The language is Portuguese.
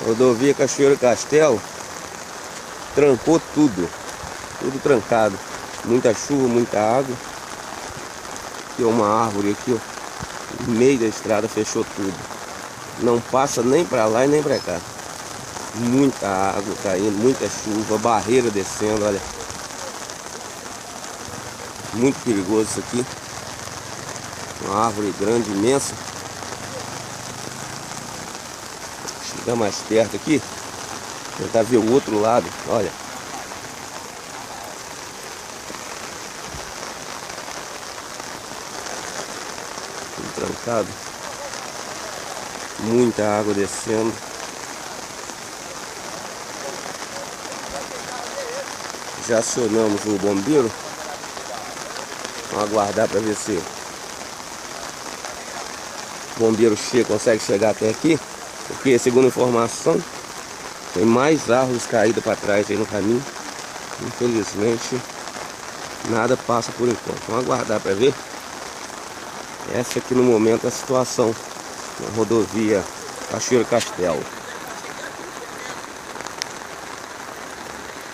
Rodovia Cachoeiro Castelo trancou tudo, tudo trancado. Muita chuva, muita água. Aqui é uma árvore aqui, ó, no meio da estrada, fechou tudo. Não passa nem pra lá e nem pra cá. Muita água caindo, muita chuva, barreira descendo, olha. Muito perigoso isso aqui. Uma árvore grande, imensa. Chegar mais perto aqui, tentar ver o outro lado, olha. Tudo trancado. Muita água descendo. Já acionamos o bombeiro. Vamos aguardar para ver se o bombeiro consegue chegar até aqui. Porque, segundo informação, tem mais árvores caídas para trás aí no caminho. Infelizmente, nada passa por enquanto. Vamos aguardar para ver. Essa aqui no momento é a situação na rodovia Cachoeiro Castelo.